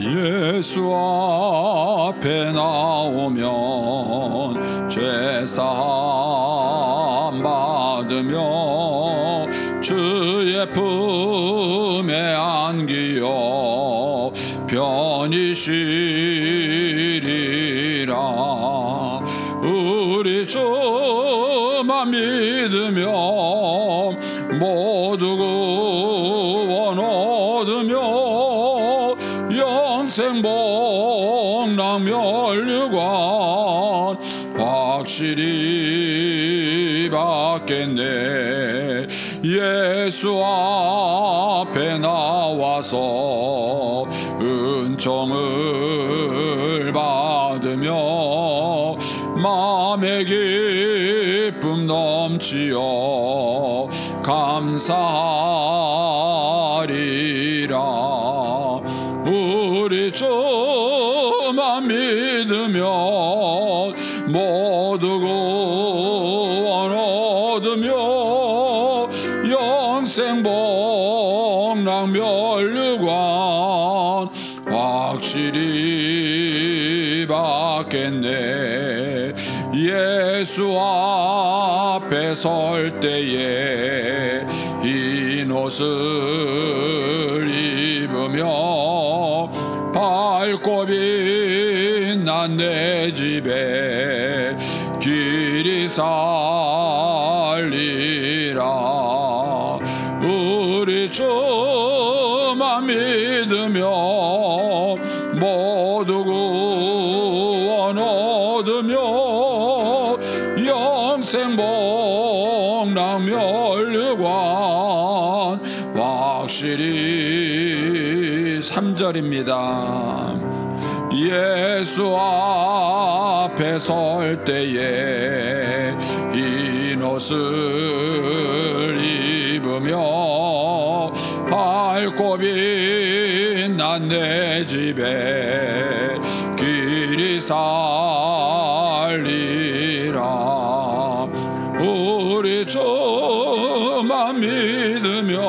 예수 앞에 나오면 죄사함 받으며 주의 품에 안기어 편히 쉬리라. 우리 주만 믿으며 모두 구원 얻으며 영생 복락 면류관 확실히 받겠네. 예수 앞에 나와서 은총을 받으며 마음의 기쁨 넘치어 감사하리라. 우리 주만 믿으며 모두 구원 얻으며 영생 복락 면류관 확실히 받겠네. 예수 앞에 설 때에 흰 옷을 입으며 밝고 빛난 내 집에 길이 살리라. 우리 주만 믿으며 모두 구원 얻으며 영생 복락 면류관 확실히 3절입니다. 예수 앞에 설 때에 흰 옷을 입으며 밝고 빛난 내 집에 길이 살리라. 우리 주만 믿으며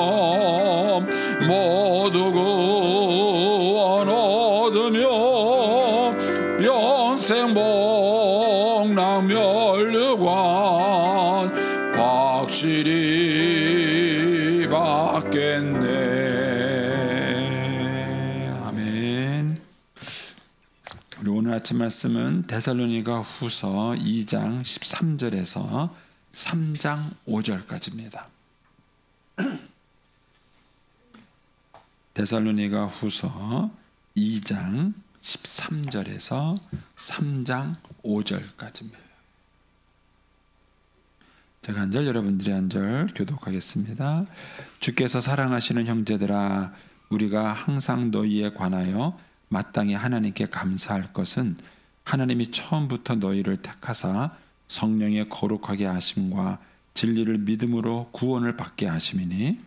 모두 구원 얻으며 영생 복락 면류관 확실히 받겠네. 아멘. 우리 오늘 아침 말씀은 데살로니가 후서 2장 13절에서 3장 5절까지입니다. 데살로니가 후서 2장 13절에서 3장 5절까지입니다. 제가 한 절, 여러분들이 한 절 교독하겠습니다. 주께서 사랑하시는 형제들아, 우리가 항상 너희에 관하여 마땅히 하나님께 감사할 것은 하나님이 처음부터 너희를 택하사 성령의 거룩하게 하심과 진리를 믿음으로 구원을 받게 하심이니,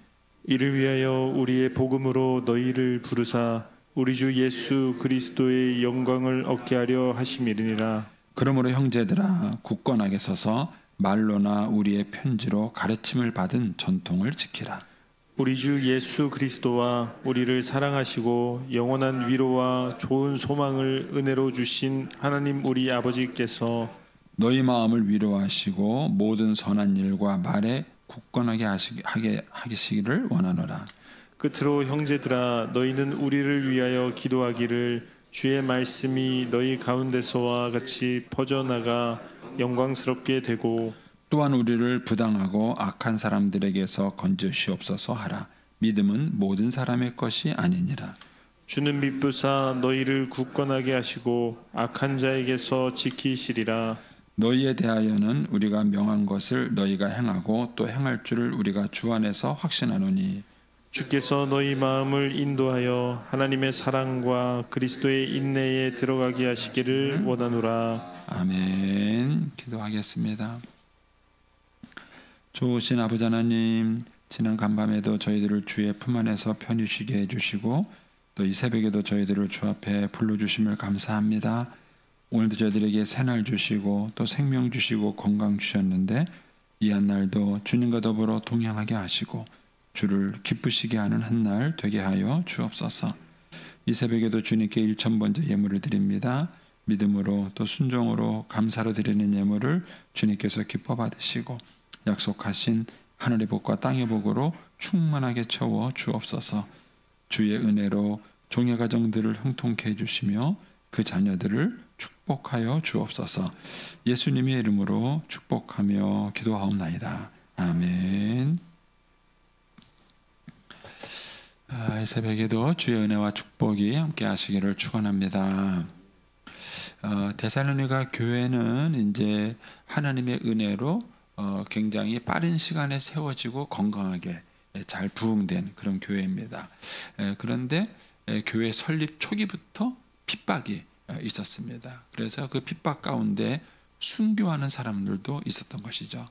이를 위하여 우리의 복음으로 너희를 부르사 우리 주 예수 그리스도의 영광을 얻게 하려 하심이니라. 그러므로 형제들아, 굳건하게 서서 말로나 우리의 편지로 가르침을 받은 전통을 지키라. 우리 주 예수 그리스도와 우리를 사랑하시고 영원한 위로와 좋은 소망을 은혜로 주신 하나님 우리 아버지께서 너희 마음을 위로하시고 모든 선한 일과 말에 굳건하게 하시기를 원하노라. 끝으로 형제들아, 너희는 우리를 위하여 기도하기를, 주의 말씀이 너희 가운데서와 같이 퍼져나가 영광스럽게 되고 또한 우리를 부당하고 악한 사람들에게서 건지시옵소서 하라. 믿음은 모든 사람의 것이 아니니라. 주는 미쁘사 너희를 굳건하게 하시고 악한 자에게서 지키시리라. 너희에 대하여는 우리가 명한 것을 너희가 행하고 또 행할 줄을 우리가 주 안에서 확신하노니, 주께서 너희 마음을 인도하여 하나님의 사랑과 그리스도의 인내에 들어가게 하시기를 원하노라. 아멘. 기도하겠습니다. 좋으신 아버지 하나님, 지난 간밤에도 저희들을 주의 품 안에서 편히 쉬게 해주시고 또 이 새벽에도 저희들을 주 앞에 불러주심을 감사합니다. 오늘도 저희들에게 새날 주시고 또 생명 주시고 건강 주셨는데 이 한날도 주님과 더불어 동행하게 하시고 주를 기쁘시게 하는 한날 되게 하여 주옵소서. 이 새벽에도 주님께 1000번째 예물을 드립니다. 믿음으로 또 순종으로 감사로 드리는 예물을 주님께서 기뻐 받으시고 약속하신 하늘의 복과 땅의 복으로 충만하게 채워 주옵소서. 주의 은혜로 종의 가정들을 형통케 해주시며 그 자녀들을 축복하여 주옵소서. 예수님의 이름으로 축복하며 기도하옵나이다. 아멘. 이 새벽에도 주의 은혜와 축복이 함께 하시기를 축원합니다. 데살로니가 교회는 이제 하나님의 은혜로 굉장히 빠른 시간에 세워지고 건강하게 잘 부흥된 그런 교회입니다. 그런데 교회 설립 초기부터 핍박이 있었습니다. 그래서 그 핍박 가운데 순교하는 사람들도 있었던 것이죠.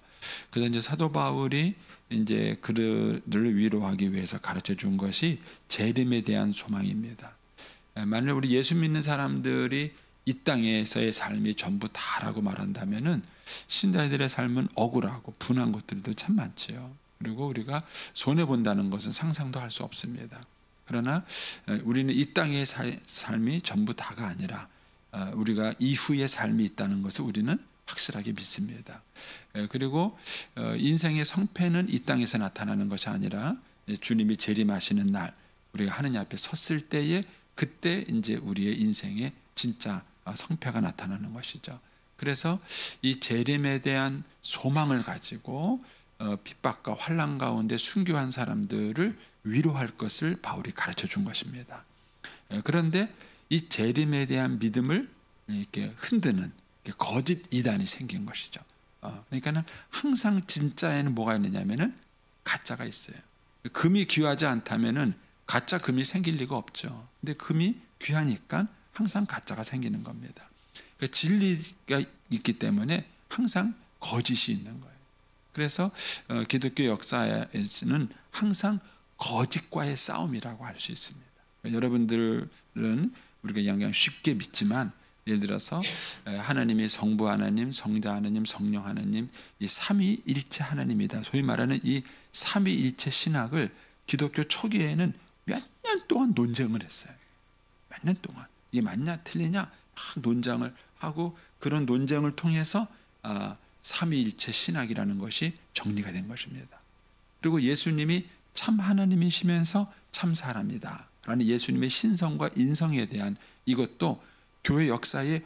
그래서 이제 사도 바울이 이제 그들을 위로하기 위해서 가르쳐 준 것이 재림에 대한 소망입니다. 만일 우리 예수 믿는 사람들이 이 땅에서의 삶이 전부 다라고 말한다면은 신자들의 삶은 억울하고 분한 것들도 참 많지요. 그리고 우리가 손해 본다는 것은 상상도 할 수 없습니다. 그러나 우리는 이 땅의 삶이 전부 다가 아니라 우리가 이후의 삶이 있다는 것을 우리는 확실하게 믿습니다. 그리고 인생의 성패는 이 땅에서 나타나는 것이 아니라 주님이 재림하시는 날 우리가 하느님 앞에 섰을 때에 그때 이제 우리의 인생의 진짜 성패가 나타나는 것이죠. 그래서 이 재림에 대한 소망을 가지고 핍박과 환난 가운데 순교한 사람들을 위로할 것을 바울이 가르쳐 준 것입니다. 그런데 이 재림에 대한 믿음을 이렇게 흔드는 거짓 이단이 생긴 것이죠. 그러니까는 항상 진짜에는 뭐가 있느냐면은 가짜가 있어요. 금이 귀하지 않다면은 가짜 금이 생길 리가 없죠. 근데 금이 귀하니까 항상 가짜가 생기는 겁니다. 그러니까 진리가 있기 때문에 항상 거짓이 있는 거예요. 그래서 기독교 역사에는 항상 거짓과의 싸움이라고 할 수 있습니다. 여러분들은 우리가 그냥 쉽게 믿지만 예를 들어서 하나님이 성부 하나님, 성자 하나님, 성령 하나님 이 삼위일체 하나님이다. 소위 말하는 이 삼위일체 신학을 기독교 초기에는 몇 년 동안 논쟁을 했어요. 몇 년 동안 이게 맞냐 틀리냐 막 논쟁을 하고 그런 논쟁을 통해서 삼위일체 신학이라는 것이 정리가 된 것입니다. 그리고 예수님이 참 하나님이시면서 참 사람이다 라는 예수님의 신성과 인성에 대한 이것도 교회 역사에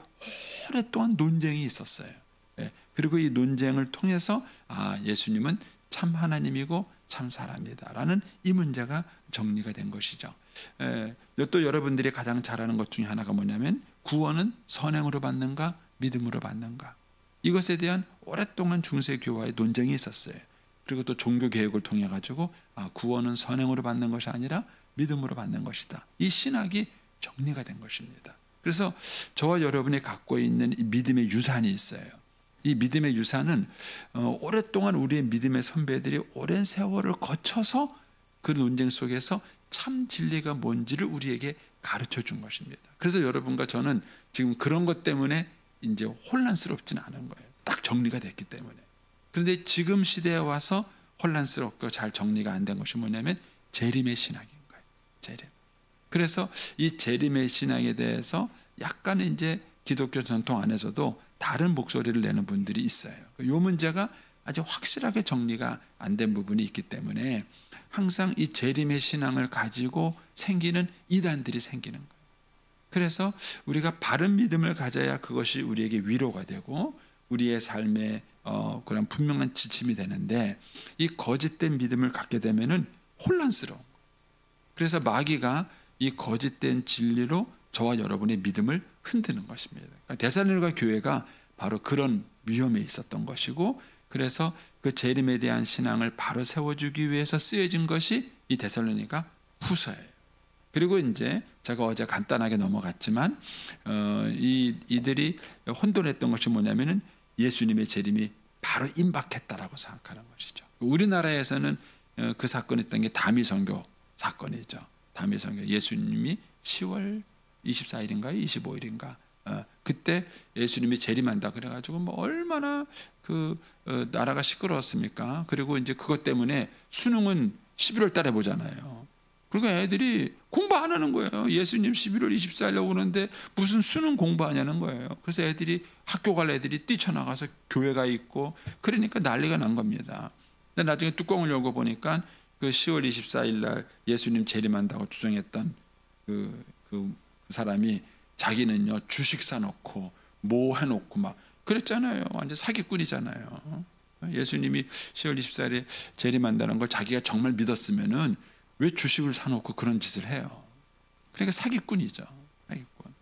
오랫동안 논쟁이 있었어요. 그리고 이 논쟁을 통해서 예수님은 참 하나님이고 참 사람이다 라는 이 문제가 정리가 된 것이죠. 또 여러분들이 가장 잘 아는 것 중에 하나가 뭐냐면 구원은 선행으로 받는가 믿음으로 받는가, 이것에 대한 오랫동안 중세교와의 논쟁이 있었어요. 그리고 또 종교개혁을 통해 가지고 구원은 선행으로 받는 것이 아니라 믿음으로 받는 것이다. 이 신학이 정리가 된 것입니다. 그래서 저와 여러분이 갖고 있는 이 믿음의 유산이 있어요. 이 믿음의 유산은 오랫동안 우리의 믿음의 선배들이 오랜 세월을 거쳐서 그 논쟁 속에서 참 진리가 뭔지를 우리에게 가르쳐 준 것입니다. 그래서 여러분과 저는 지금 그런 것 때문에 이제 혼란스럽지는 않은 거예요. 딱 정리가 됐기 때문에. 그런데 지금 시대에 와서 혼란스럽고 잘 정리가 안 된 것이 뭐냐면 재림의 신학인 거예요. 재림. 그래서 이 재림의 신학에 대해서 약간 이제 기독교 전통 안에서도 다른 목소리를 내는 분들이 있어요. 이 문제가 아주 확실하게 정리가 안 된 부분이 있기 때문에 항상 이 재림의 신앙을 가지고 생기는 이단들이 생기는 거예요. 그래서 우리가 바른 믿음을 가져야 그것이 우리에게 위로가 되고 우리의 삶에 그런 분명한 지침이 되는데 이 거짓된 믿음을 갖게 되면은 혼란스러운 거예요. 그래서 마귀가 이 거짓된 진리로 저와 여러분의 믿음을 흔드는 것입니다. 그러니까 데살로니가 교회가 바로 그런 위험에 있었던 것이고, 그래서 그 재림에 대한 신앙을 바로 세워주기 위해서 쓰여진 것이 이 데살로니가 후서예요. 그리고 이제 제가 어제 간단하게 넘어갔지만 이들이 혼돈했던 것이 뭐냐면은 예수님의 재림이 바로 임박했다라고 생각하는 것이죠. 우리나라에서는 그 사건이 있던 게 다미선교 사건이죠. 다미선교 예수님이 10월 24일인가요? 25일인가? 그때 예수님이 재림한다 그래가지고 뭐 얼마나 그 나라가 시끄러웠습니까? 그리고 이제 그것 때문에 수능은 11월 달에 보잖아요. 그러니까 애들이 공부 안 하는 거예요. 예수님 11월 24일에 오는데 무슨 수능 공부하냐는 거예요. 그래서 애들이 학교 갈 애들이 뛰쳐나가서 교회가 있고 그러니까 난리가 난 겁니다. 근데 나중에 뚜껑을 열고 보니까 그 10월 24일 날 예수님 재림한다고 주장했던 그 사람이 자기는요 주식 사놓고 뭐 해놓고 막 그랬잖아요. 완전 사기꾼이잖아요. 예수님이 10월 24일에 재림한다는 걸 자기가 정말 믿었으면은 왜 주식을 사놓고 그런 짓을 해요? 그러니까 사기꾼이죠. 사기꾼.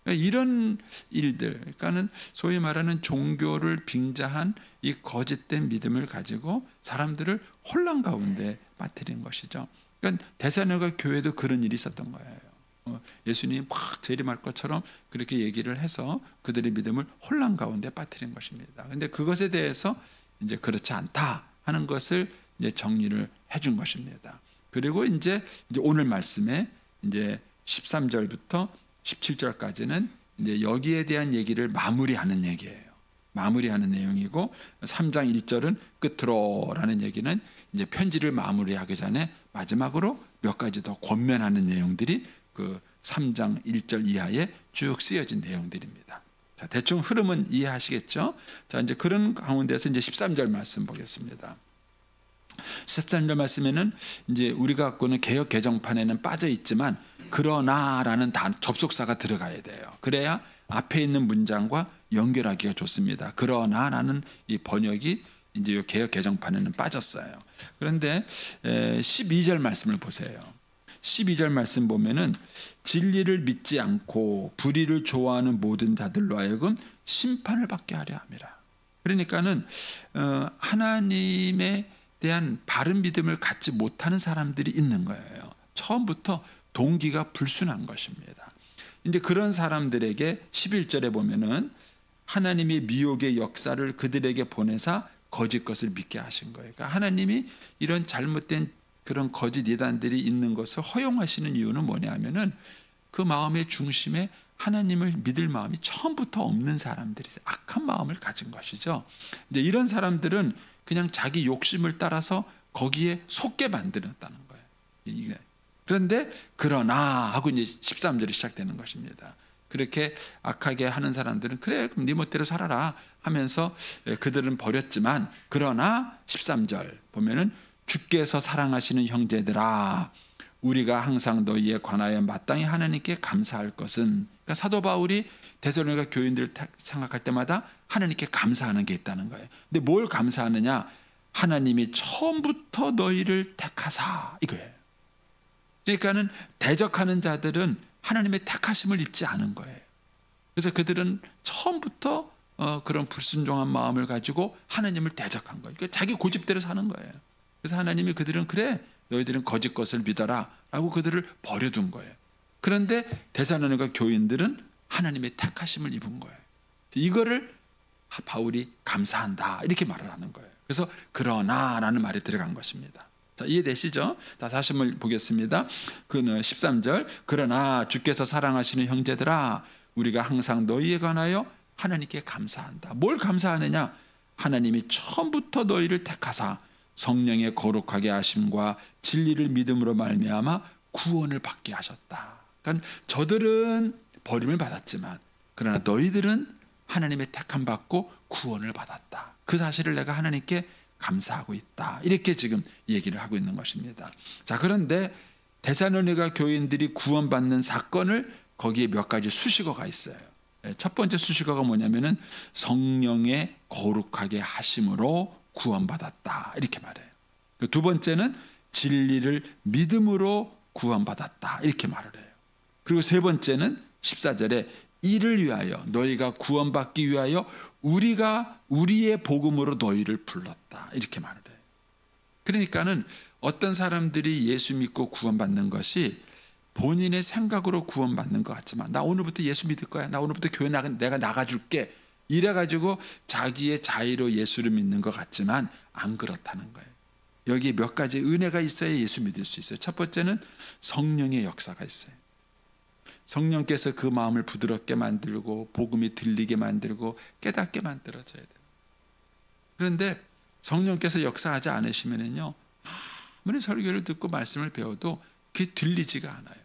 이런 일들, 그러니까는 소위 말하는 종교를 빙자한 이 거짓된 믿음을 가지고 사람들을 혼란 가운데 빠뜨린 것이죠. 그러니까 데살로니가 교회도 그런 일이 있었던 거예요. 예수님이 막 재림할 것처럼 그렇게 얘기를 해서 그들의 믿음을 혼란 가운데 빠뜨린 것입니다. 그런데 그것에 대해서 이제 그렇지 않다 하는 것을 이제 정리를 해준 것입니다. 그리고 이제 오늘 말씀에 이제 13절부터 17절까지는 이제 여기에 대한 얘기를 마무리하는 얘기예요. 마무리하는 내용이고 3장 1절은 끝으로라는 얘기는 이제 편지를 마무리하기 전에 마지막으로 몇 가지 더 권면하는 내용들이 그 3장 1절 이하에 쭉 쓰여진 내용들입니다. 자, 대충 흐름은 이해하시겠죠? 자, 이제 그런 가운데서 이제 13절 말씀 보겠습니다. 13절 말씀에는 이제 우리가 갖고 있는 개역 개정판에는 빠져 있지만 그러나라는 접속사가 들어가야 돼요. 그래야 앞에 있는 문장과 연결하기가 좋습니다. 그러나라는 이 번역이 이제 이 개역 개정판에는 빠졌어요. 그런데 12절 말씀을 보세요. 12절 말씀 보면은 진리를 믿지 않고 불의를 좋아하는 모든 자들로 하여금 심판을 받게 하려 함이라. 그러니까는 하나님에 대한 바른 믿음을 갖지 못하는 사람들이 있는 거예요. 처음부터 동기가 불순한 것입니다. 이제 그런 사람들에게 11절에 보면은 하나님이 미혹의 역사를 그들에게 보내사 거짓 것을 믿게 하신 거예요. 그러니까 하나님이 이런 잘못된 그런 거짓 이단들이 있는 것을 허용하시는 이유는 뭐냐면은 그 마음의 중심에 하나님을 믿을 마음이 처음부터 없는 사람들이 악한 마음을 가진 것이죠. 이제 이런 사람들은 그냥 자기 욕심을 따라서 거기에 속게 만들었다는 거예요. 그런데 그러나 하고 이제 13절이 시작되는 것입니다. 그렇게 악하게 하는 사람들은 그래 그럼 네 멋대로 살아라 하면서 그들은 버렸지만 그러나 13절 보면은 주께서 사랑하시는 형제들아 우리가 항상 너희에 관하여 마땅히 하나님께 감사할 것은 그러니까 사도 바울이 데살로니가 교인들을 생각할 때마다 하나님께 감사하는 게 있다는 거예요. 근데 뭘 감사하느냐? 하나님이 처음부터 너희를 택하사 이거예요. 그러니까는 대적하는 자들은 하나님의 택하심을 잊지 않은 거예요. 그래서 그들은 처음부터 그런 불순종한 마음을 가지고 하나님을 대적한 거예요. 그러니까 자기 고집대로 사는 거예요. 그래서 하나님이 그들은 그래 너희들은 거짓 것을 믿어라 라고 그들을 버려둔 거예요. 그런데 데살로니가 교인들은 하나님의 택하심을 입은 거예요. 이거를 바울이 감사한다 이렇게 말을 하는 거예요. 그래서 그러나라는 말이 들어간 것입니다. 자, 이해되시죠? 자, 다시 한번 보겠습니다. 그 13절 그러나 주께서 사랑하시는 형제들아 우리가 항상 너희에 관하여 하나님께 감사한다. 뭘 감사하느냐? 하나님이 처음부터 너희를 택하사 성령의 거룩하게 하심과 진리를 믿음으로 말미암아 구원을 받게 하셨다. 그러니까 저들은 버림을 받았지만 그러나 너희들은 하나님의 택함 받고 구원을 받았다. 그 사실을 내가 하나님께 감사하고 있다. 이렇게 지금 얘기를 하고 있는 것입니다. 자, 그런데 데살로니가 교인들이 구원받는 사건을 거기에 몇 가지 수식어가 있어요. 첫 번째 수식어가 뭐냐면은 성령의 거룩하게 하심으로 구원받았다. 이렇게 말해요. 두 번째는 진리를 믿음으로 구원받았다. 이렇게 말을 해요. 그리고 세 번째는 14절에 이를 위하여 너희가 구원받기 위하여 우리가 우리의 복음으로 너희를 불렀다. 이렇게 말을 해요. 그러니까는 어떤 사람들이 예수 믿고 구원받는 것이 본인의 생각으로 구원받는 것 같지만 나 오늘부터 예수 믿을 거야. 나 오늘부터 교회 내가 나가줄게. 이래가지고 자기의 자의로 예수를 믿는 것 같지만 안 그렇다는 거예요. 여기에 몇 가지 은혜가 있어야 예수 믿을 수 있어요. 첫 번째는 성령의 역사가 있어요. 성령께서 그 마음을 부드럽게 만들고 복음이 들리게 만들고 깨닫게 만들어줘야 돼요. 그런데 성령께서 역사하지 않으시면요 아무리 설교를 듣고 말씀을 배워도 그게 들리지가 않아요.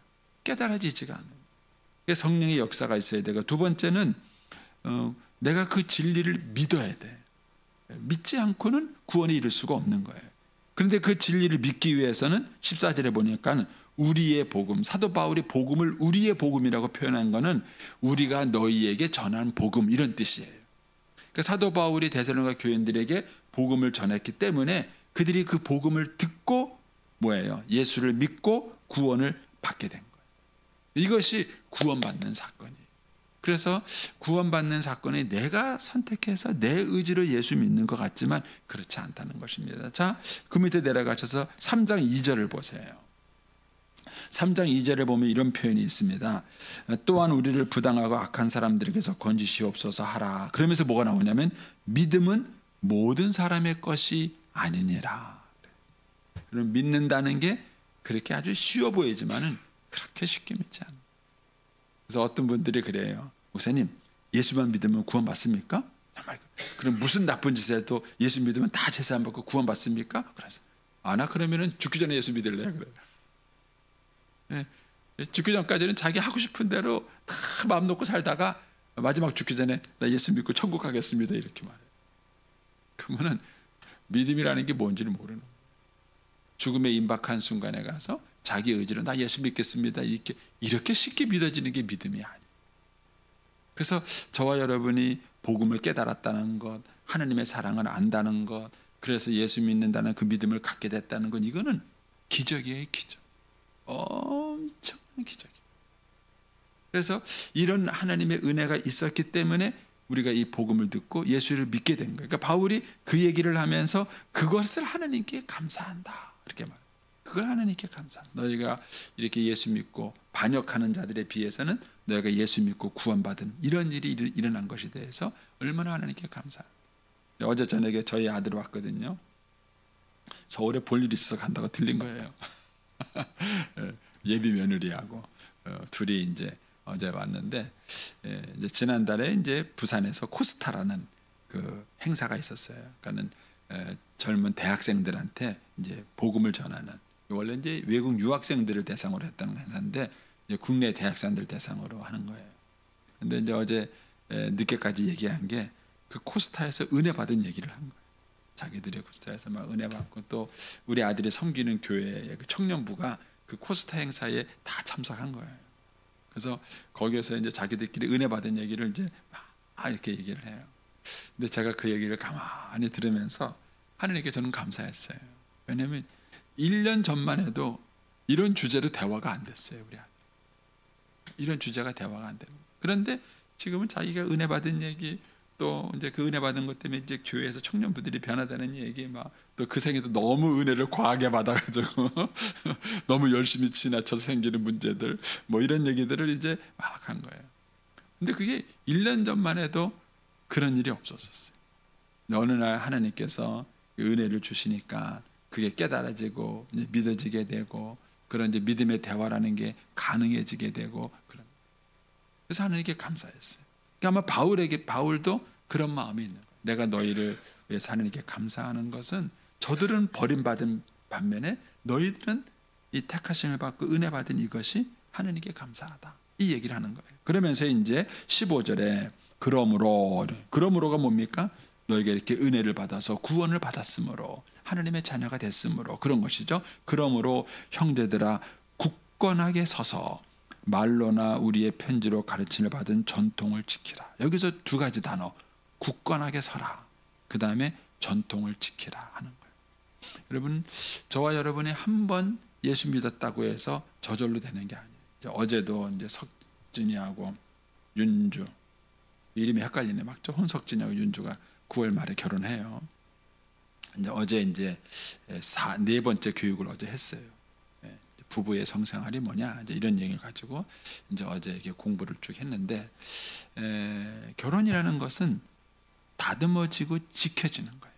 깨달아지지가 않아요. 그래서 성령의 역사가 있어야 되고, 두 번째는 내가 그 진리를 믿어야 돼. 믿지 않고는 구원에 이를 수가 없는 거예요. 그런데 그 진리를 믿기 위해서는 14절에 보니까 우리의 복음, 사도 바울이 복음을 우리의 복음이라고 표현한 거는 우리가 너희에게 전한 복음, 이런 뜻이에요. 그러니까 사도 바울이 데살로니가 교인들에게 복음을 전했기 때문에 그들이 그 복음을 듣고 뭐예요? 예수를 믿고 구원을 받게 된 거예요. 이것이 구원받는 사건이에요. 그래서 구원받는 사건이 내가 선택해서 내 의지로 예수 믿는 것 같지만 그렇지 않다는 것입니다. 자, 그 밑에 내려가셔서 3장 2절을 보세요. 3장 2절에 보면 이런 표현이 있습니다. 또한 우리를 부당하고 악한 사람들에게서 건지시옵소서 하라. 그러면서 뭐가 나오냐면 믿음은 모든 사람의 것이 아니니라. 그럼 믿는다는 게 그렇게 아주 쉬워 보이지만은 그렇게 쉽게 믿지 않아요. 그래서 어떤 분들이 그래요. 목사님, 예수만 믿으면 구원받습니까? 정말 그럼 무슨 나쁜 짓을 해도 예수 믿으면 다 제사 안 받고 구원받습니까? 그래서 나 그러면은 죽기 전에 예수 믿을래요. 그래요. 죽기 전까지는 자기 하고 싶은 대로 다 마음 놓고 살다가 마지막 죽기 전에 나 예수 믿고 천국 가겠습니다, 이렇게 말해요. 그러면은 믿음이라는 게 뭔지를 모르는 거예요. 죽음에 임박한 순간에 가서 자기 의지로 나 예수 믿겠습니다, 이렇게 쉽게 믿어지는 게 믿음이 아니에요. 그래서 저와 여러분이 복음을 깨달았다는 것, 하나님의 사랑을 안다는 것, 그래서 예수 믿는다는 그 믿음을 갖게 됐다는 건 이거는 기적이에요, 기적. 엄청난 기적이에요. 그래서 이런 하나님의 은혜가 있었기 때문에 우리가 이 복음을 듣고 예수를 믿게 된 거예요. 그러니까 바울이 그 얘기를 하면서 그것을 하나님께 감사한다, 이렇게 말해요. 그걸 하나님께 감사한다. 너희가 이렇게 예수 믿고 반역하는 자들에 비해서는 너희가 예수 믿고 구원받은 이런 일이 일어난 것에 대해서 얼마나 하나님께 감사한다. 어제 저녁에 저희 아들 왔거든요. 서울에 볼 일이 있어서 간다고 들린 거예요. 예비 며느리하고 둘이 이제 어제 왔는데, 이제 지난달에 이제 부산에서 코스타라는 그 행사가 있었어요. 그러니까는 젊은 대학생들한테 이제 복음을 전하는, 원래 이제 외국 유학생들을 대상으로 했다는 행사인데 이제 국내 대학생들 대상으로 하는 거예요. 근데 이제 어제 늦게까지 얘기한 게 그 코스타에서 은혜 받은 얘기를 한 거예요. 자기들이 코스타에서 막 은혜 받고, 또 우리 아들이 섬기는 교회의 그 청년부가 그 코스타 행사에 다 참석한 거예요. 그래서 거기에서 이제 자기들끼리 은혜 받은 얘기를 이제 막 이렇게 얘기를 해요. 근데 제가 그 얘기를 가만히 들으면서 하나님께 저는 감사했어요. 왜냐하면 1년 전만 해도 이런 주제로 대화가 안 됐어요, 우리 아들. 이런 주제가 대화가 안 되는 거예요. 그런데 지금은 자기가 은혜 받은 얘기, 또 이제 그 은혜 받은 것 때문에 이제 교회에서 청년부들이 변화되는 얘기, 막 또 그 생에도 너무 은혜를 과하게 받아가지고 너무 열심히 지나쳐서 생기는 문제들, 뭐 이런 얘기들을 이제 막 한 거예요. 근데 그게 1년 전만 해도 그런 일이 없었어요. 어느 날 하나님께서 은혜를 주시니까 그게 깨달아지고 이제 믿어지게 되고, 그런 이제 믿음의 대화라는 게 가능해지게 되고, 그런. 그래서 하나님께 감사했어요. 그러니까 아마 바울도 그런 마음이 있는 거예요. 내가 너희를 위해서 하나님께 감사하는 것은 저들은 버림받은 반면에 너희들은 이 택하심을 받고 은혜 받은 이것이 하나님께 감사하다, 이 얘기를 하는 거예요. 그러면서 이제 15절에 그러므로가 뭡니까? 너희가 이렇게 은혜를 받아서 구원을 받았으므로, 하나님의 자녀가 됐으므로, 그런 것이죠. 그러므로 형제들아, 굳건하게 서서 말로나 우리의 편지로 가르침을 받은 전통을 지키라. 여기서 두 가지 단어, 굳건하게 서라, 그 다음에 전통을 지키라 하는 거예요. 여러분, 저와 여러분이 한 번 예수 믿었다고 해서 저절로 되는 게 아니에요. 어제도 이제 석진이하고 윤주, 이름이 헷갈리네. 맞죠? 혼석진이하고 윤주가 9월 말에 결혼해요. 어제 이제 네 번째 교육을 어제 했어요. 부부의 성생활이 뭐냐, 이제 이런 얘기를 가지고 이제 어제 이렇게 공부를 쭉 했는데, 결혼이라는 것은 다듬어지고 지켜지는 거예요.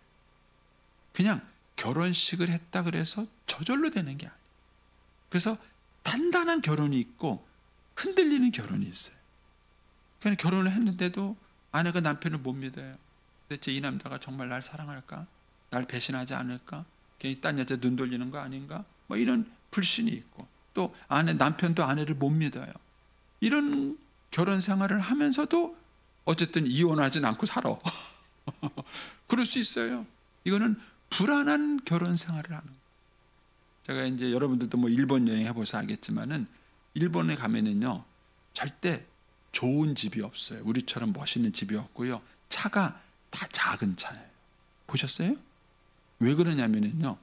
그냥 결혼식을 했다 그래서 저절로 되는 게 아니에요. 그래서 단단한 결혼이 있고 흔들리는 결혼이 있어요. 그러니까 결혼을 했는데도 아내가 남편을 못 믿어요. 대체 이 남자가 정말 날 사랑할까? 날 배신하지 않을까? 괜히 딴 여자 눈 돌리는 거 아닌가? 뭐 이런 불신이 있고, 또 남편도 아내를 못 믿어요. 이런 결혼 생활을 하면서도 어쨌든 이혼하진 않고 살아. 그럴 수 있어요. 이거는 불안한 결혼 생활을 하는 거예요. 제가 이제 여러분들도 뭐 일본 여행 해보셔서 알겠지만은 일본에 가면은요 절대 좋은 집이 없어요. 우리처럼 멋있는 집이 없고요. 차가 다 작은 차예요. 보셨어요? 왜 그러냐면은요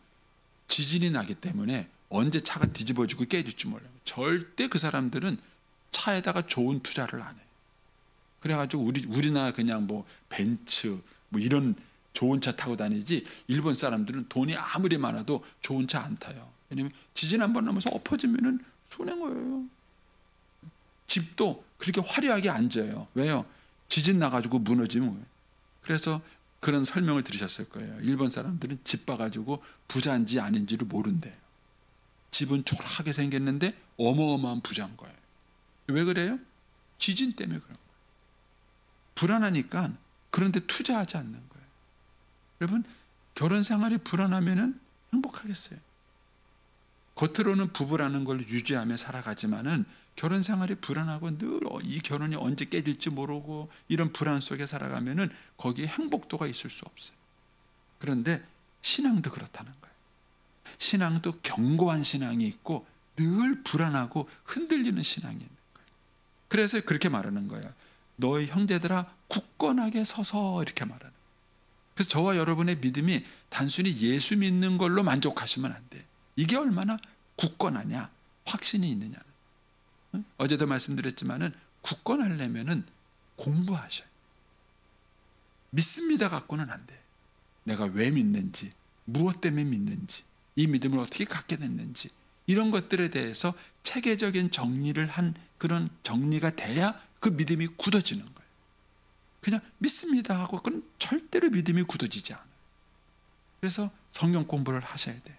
지진이 나기 때문에 언제 차가 뒤집어지고 깨질지 몰라요. 절대 그 사람들은 차에다가 좋은 투자를 안 해요. 그래가지고 우리나라 그냥 뭐 벤츠 뭐 이런 좋은 차 타고 다니지, 일본 사람들은 돈이 아무리 많아도 좋은 차 안 타요. 왜냐면 지진 한번 나면서 엎어지면은 손해인 거예요. 집도 그렇게 화려하게 안 지어요. 왜요? 지진 나가지고 무너지면 왜? 그래서 그런 설명을 들으셨을 거예요. 일본 사람들은 집 봐가지고 부자인지 아닌지를 모른대요. 집은 초라하게 생겼는데 어마어마한 부자인 거예요. 왜 그래요? 지진 때문에 그런 거예요. 불안하니까 그런데 투자하지 않는 거예요. 여러분, 결혼 생활이 불안하면은 행복하겠어요? 겉으로는 부부라는 걸 유지하며 살아가지만은 결혼 생활이 불안하고 늘 이 결혼이 언제 깨질지 모르고 이런 불안 속에 살아가면은 거기에 행복도가 있을 수 없어요. 그런데 신앙도 그렇다는 거예요. 신앙도 견고한 신앙이 있고 늘 불안하고 흔들리는 신앙이 있는 거예요. 그래서 그렇게 말하는 거예요. 너희 형제들아 굳건하게 서서, 이렇게 말하는 거예요. 그래서 저와 여러분의 믿음이 단순히 예수 믿는 걸로 만족하시면 안 돼요. 이게 얼마나 굳건하냐, 확신이 있느냐. 어제도 말씀드렸지만은 굳건하려면은 공부하셔요. 믿습니다 갖고는 안 돼. 내가 왜 믿는지, 무엇 때문에 믿는지, 이 믿음을 어떻게 갖게 됐는지, 이런 것들에 대해서 체계적인 정리를 한 그런 정리가 돼야 그 믿음이 굳어지는 거예요. 그냥 믿습니다 하고 그건 절대로 믿음이 굳어지지 않아요. 그래서 성경 공부를 하셔야 돼요.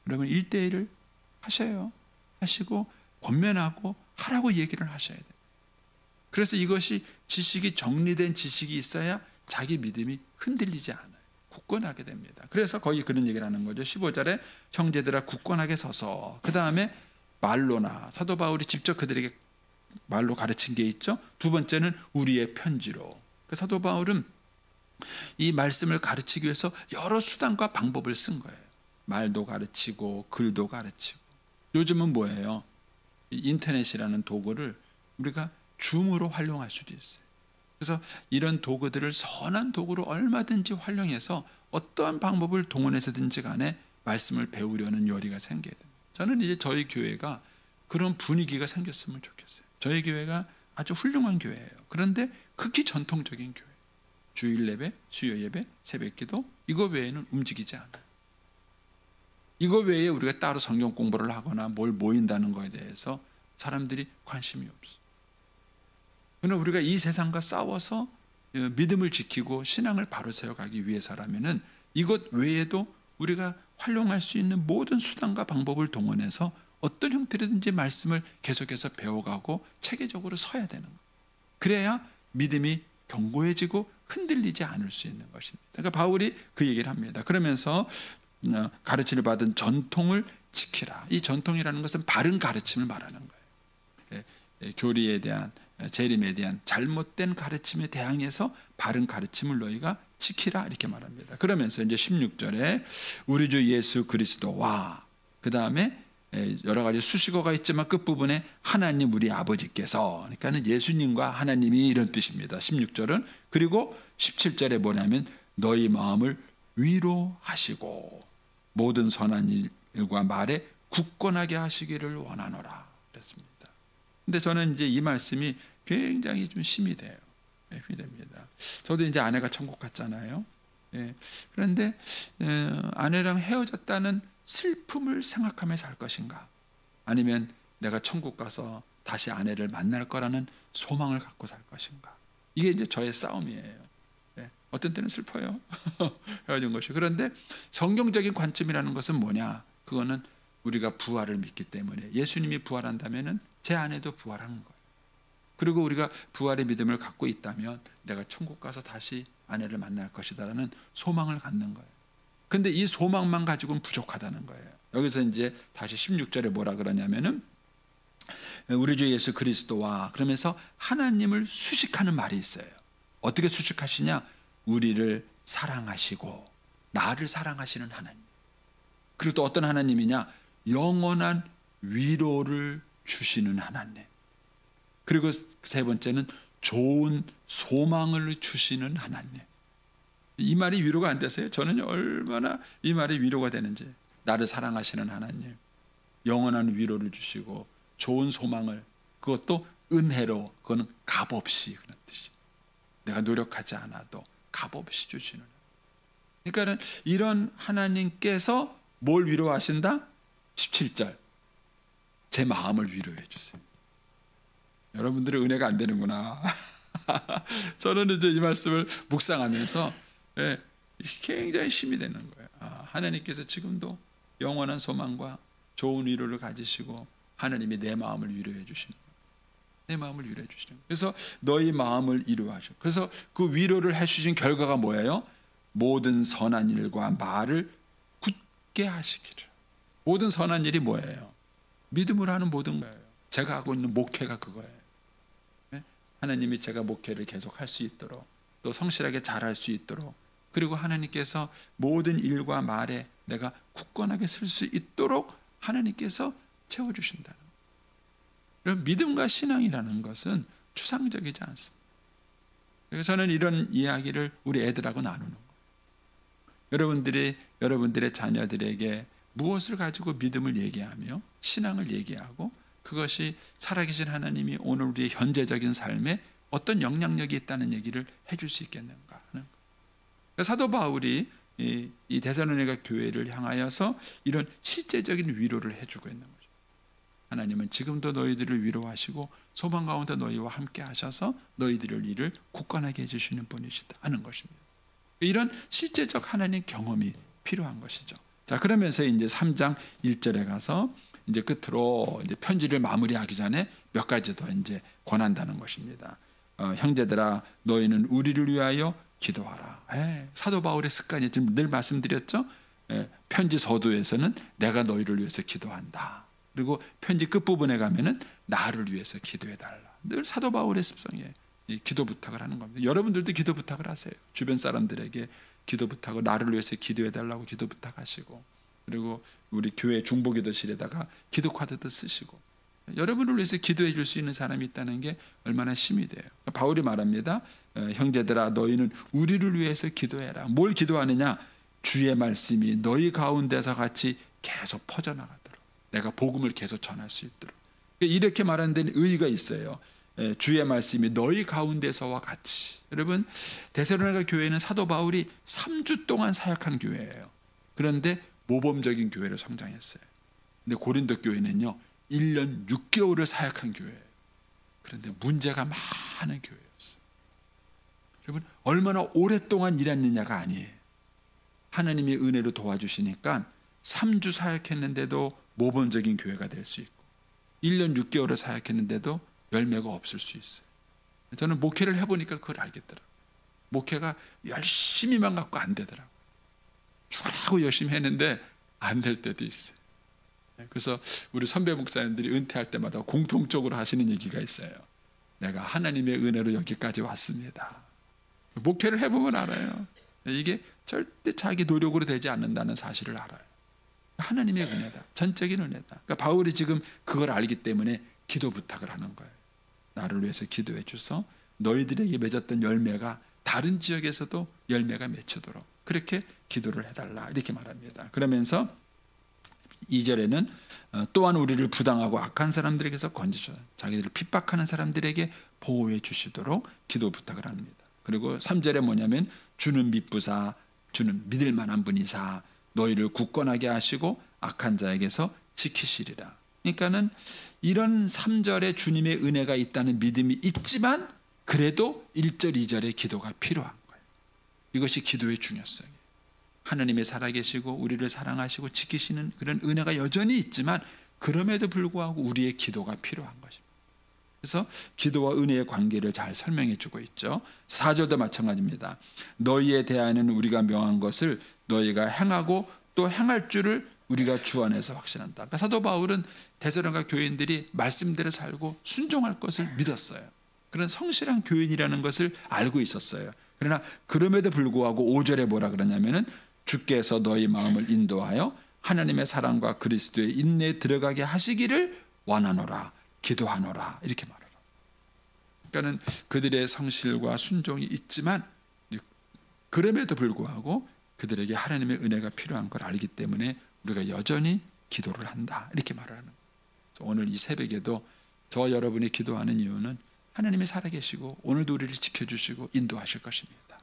여러분 1대1을 하셔요. 하시고 권면하고 하라고 얘기를 하셔야 돼요. 그래서 이것이 지식이 정리된 지식이 있어야 자기 믿음이 흔들리지 않아요. 굳건하게 됩니다. 그래서 거기 그런 얘기를 하는 거죠. 15절에 형제들아 굳건하게 서서, 그 다음에 말로나, 사도 바울이 직접 그들에게 말로 가르친 게 있죠. 두 번째는 우리의 편지로. 사도 바울은 이 말씀을 가르치기 위해서 여러 수단과 방법을 쓴 거예요. 말도 가르치고 글도 가르치고. 요즘은 뭐예요? 인터넷이라는 도구를 우리가 줌으로 활용할 수도 있어요. 그래서 이런 도구들을 선한 도구로 얼마든지 활용해서 어떠한 방법을 동원해서든지 간에 말씀을 배우려는 열의가 생겨야 됩니다. 저는 이제 저희 교회가 그런 분위기가 생겼으면 좋겠어요. 저희 교회가 아주 훌륭한 교회예요. 그런데 극히 전통적인 교회. 주일 예배, 수요 예배, 새벽 기도, 이거 외에는 움직이지 않아요. 이거 외에 우리가 따로 성경 공부를 하거나 뭘 모인다는 것에 대해서 사람들이 관심이 없어. 그러나 우리가 이 세상과 싸워서 믿음을 지키고 신앙을 바로 세워가기 위해서라면은 이것 외에도 우리가 활용할 수 있는 모든 수단과 방법을 동원해서 어떤 형태로든지 말씀을 계속해서 배워가고 체계적으로 서야 되는 거예요. 그래야 믿음이 견고해지고 흔들리지 않을 수 있는 것입니다. 그러니까 바울이 그 얘기를 합니다. 그러면서 가르침을 받은 전통을 지키라. 이 전통이라는 것은 바른 가르침을 말하는 거예요. 교리에 대한, 재림에 대한 잘못된 가르침에 대항해서 바른 가르침을 너희가 지키라, 이렇게 말합니다. 그러면서 이제 16절에 우리 주 예수 그리스도와, 그 다음에 여러 가지 수식어가 있지만 끝부분에 하나님 우리 아버지께서, 그러니까 예수님과 하나님이, 이런 뜻입니다. 16절은. 그리고 17절에 뭐냐면 너희 마음을 위로하시고 모든 선한 일과 말에 굳건하게 하시기를 원하노라 그랬습니다. 근데 저는 이제 이 말씀이 굉장히 좀 힘이 돼요. 힘이 됩니다. 저도 이제 아내가 천국 갔잖아요. 그런데 아내랑 헤어졌다는 슬픔을 생각하며 살 것인가, 아니면 내가 천국 가서 다시 아내를 만날 거라는 소망을 갖고 살 것인가, 이게 이제 저의 싸움이에요. 어떤 때는 슬퍼요. 헤어진 것이. 그런데 성경적인 관점이라는 것은 뭐냐? 그거는 우리가 부활을 믿기 때문에, 예수님이 부활한다면은 제 아내도 부활하는 거예요. 그리고 우리가 부활의 믿음을 갖고 있다면 내가 천국 가서 다시 아내를 만날 것이다라는 소망을 갖는 거예요. 근데 이 소망만 가지고는 부족하다는 거예요. 여기서 이제 다시 16절에 뭐라 그러냐면은 우리 주 예수 그리스도와 그러면서 하나님을 수식하는 말이 있어요. 어떻게 수식하시냐? 우리를 사랑하시고 나를 사랑하시는 하나님. 그리고 또 어떤 하나님이냐? 영원한 위로를 주시는 하나님. 그리고 세 번째는 좋은 소망을 주시는 하나님. 이 말이 위로가 안 되세요? 저는 얼마나 이 말이 위로가 되는지. 나를 사랑하시는 하나님, 영원한 위로를 주시고 좋은 소망을, 그것도 은혜로, 그거는 값없이, 그런 뜻이. 내가 노력하지 않아도 값없이 주시는. 그러니까 이런 하나님께서 뭘 위로하신다? 17절, 제 마음을 위로해 주세요. 여러분들의 은혜가 안 되는구나. 저는 이제 이 말씀을 묵상하면서 굉장히 힘이 되는 거예요. 하나님께서 지금도 영원한 소망과 좋은 위로를 가지시고 하나님이 내 마음을 위로해 주시는 거예요. 내 마음을 위로해 주시는 거예요. 그래서 너희 마음을 위로하셔. 그래서 그 위로를 해주신 결과가 뭐예요? 모든 선한 일과 말을 굳게 하시기를. 모든 선한 일이 뭐예요? 믿음으로 하는 모든 거예요. 제가 하고 있는 목회가 그거예요. 하나님이 제가 목회를 계속 할 수 있도록, 또 성실하게 잘할 수 있도록, 그리고 하나님께서 모든 일과 말에 내가 굳건하게 쓸 수 있도록 하나님께서 채워주신다는 거예요. 그럼 믿음과 신앙이라는 것은 추상적이지 않습니다. 그래서 저는 이런 이야기를 우리 애들하고 나누는 거예요. 여러분들의 자녀들에게 무엇을 가지고 믿음을 얘기하며 신앙을 얘기하고 그것이 살아계신 하나님이 오늘 우리의 현재적인 삶에 어떤 영향력이 있다는 얘기를 해줄 수 있겠는가 하는 거예요. 사도 바울이 이 데살로니가 교회를 향하여서 이런 실제적인 위로를 해주고 있는 거죠. 하나님은 지금도 너희들을 위로하시고 소망 가운데 너희와 함께 하셔서 너희들의 일을 굳건하게 해주시는 분이시다 하는 것입니다. 이런 실제적 하나님 경험이 필요한 것이죠. 자, 그러면서 이제 3장 1절에 가서 이제 끝으로 이제 편지를 마무리하기 전에 몇 가지 더 이제 권한다는 것입니다. 형제들아, 너희는 우리를 위하여 기도하라. 사도 바울의 습관이 지금 늘 말씀드렸죠. 편지 서두에서는 내가 너희를 위해서 기도한다. 그리고 편지 끝부분에 가면은 나를 위해서 기도해달라. 늘 사도 바울의 습성이에요. 기도 부탁을 하는 겁니다. 여러분들도 기도 부탁을 하세요. 주변 사람들에게 기도 부탁을, 나를 위해서 기도해달라고 기도 부탁하시고, 그리고 우리 교회 중보기도실에다가 기도 카드도 쓰시고, 여러분을 위해서 기도해 줄 수 있는 사람이 있다는 게 얼마나 힘이 돼요. 바울이 말합니다. 형제들아, 너희는 우리를 위해서 기도해라. 뭘 기도하느냐? 주의 말씀이 너희 가운데서 같이 계속 퍼져나가도록, 내가 복음을 계속 전할 수 있도록. 이렇게 말하는 데는 의의가 있어요. 주의 말씀이 너희 가운데서와 같이. 여러분, 데살로니가 교회는 사도 바울이 3주 동안 사역한 교회예요. 그런데 모범적인 교회로 성장했어요. 근데 고린도 교회는요 1년 6개월을 사역한 교회예요. 그런데 문제가 많은 교회였어요. 여러분, 얼마나 오랫동안 일했느냐가 아니에요. 하나님이 은혜로 도와주시니까 3주 사역했는데도 모범적인 교회가 될 수 있고, 1년 6개월을 사역했는데도 열매가 없을 수 있어요. 저는 목회를 해보니까 그걸 알겠더라고요. 목회가 열심히만 갖고 안 되더라고요. 죽으라고 열심히 했는데 안 될 때도 있어요. 그래서 우리 선배 목사님들이 은퇴할 때마다 공통적으로 하시는 얘기가 있어요. 내가 하나님의 은혜로 여기까지 왔습니다. 목회를 해보면 알아요. 이게 절대 자기 노력으로 되지 않는다는 사실을 알아요. 하나님의 은혜다. 전적인 은혜다. 그러니까 바울이 지금 그걸 알기 때문에 기도 부탁을 하는 거예요. 나를 위해서 기도해 주소. 너희들에게 맺었던 열매가 다른 지역에서도 열매가 맺히도록 그렇게 기도를 해달라, 이렇게 말합니다. 그러면서 2절에는 또한 우리를 부당하고 악한 사람들에게서 건지셔, 자기들을 핍박하는 사람들에게 보호해 주시도록 기도 부탁을 합니다. 그리고 3절에 뭐냐면 주는 믿부사, 주는 믿을 만한 분이사 너희를 굳건하게 하시고 악한 자에게서 지키시리라. 그러니까는 이런 3절에 주님의 은혜가 있다는 믿음이 있지만 그래도 1절, 2절의 기도가 필요한 거예요. 이것이 기도의 중요성이에요. 하나님이 살아계시고 우리를 사랑하시고 지키시는 그런 은혜가 여전히 있지만 그럼에도 불구하고 우리의 기도가 필요한 것입니다. 그래서 기도와 은혜의 관계를 잘 설명해 주고 있죠. 4절도 마찬가지입니다. 너희에 대하여는 우리가 명한 것을 너희가 행하고 또 행할 줄을 우리가 주 안에서 확신한다. 그러니까 사도 바울은 데살로니가 교인들이 말씀대로 살고 순종할 것을 믿었어요. 그런 성실한 교인이라는 것을 알고 있었어요. 그러나 그럼에도 불구하고 5절에 뭐라 그러냐면은 주께서 너희 마음을 인도하여 하나님의 사랑과 그리스도의 인내에 들어가게 하시기를 원하노라, 기도하노라, 이렇게 말해요. 그러니까는 그들의 성실과 순종이 있지만 그럼에도 불구하고 그들에게 하나님의 은혜가 필요한 걸 알기 때문에 우리가 여전히 기도를 한다, 이렇게 말을 하는 거예요. 오늘 이 새벽에도 저 여러분이 기도하는 이유는 하나님이 살아계시고 오늘도 우리를 지켜주시고 인도하실 것입니다.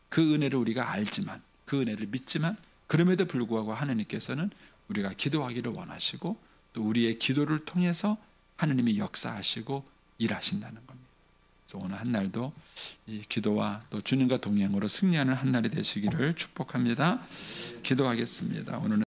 그 은혜를 우리가 알지만, 그 은혜를 믿지만 그럼에도 불구하고 하나님께서는 우리가 기도하기를 원하시고 또 우리의 기도를 통해서 하나님이 역사하시고 일하신다는 겁니다. 그래서 오늘 한 날도 이 기도와 또 주님과 동행으로 승리하는 한 날이 되시기를 축복합니다. 기도하겠습니다. 오늘은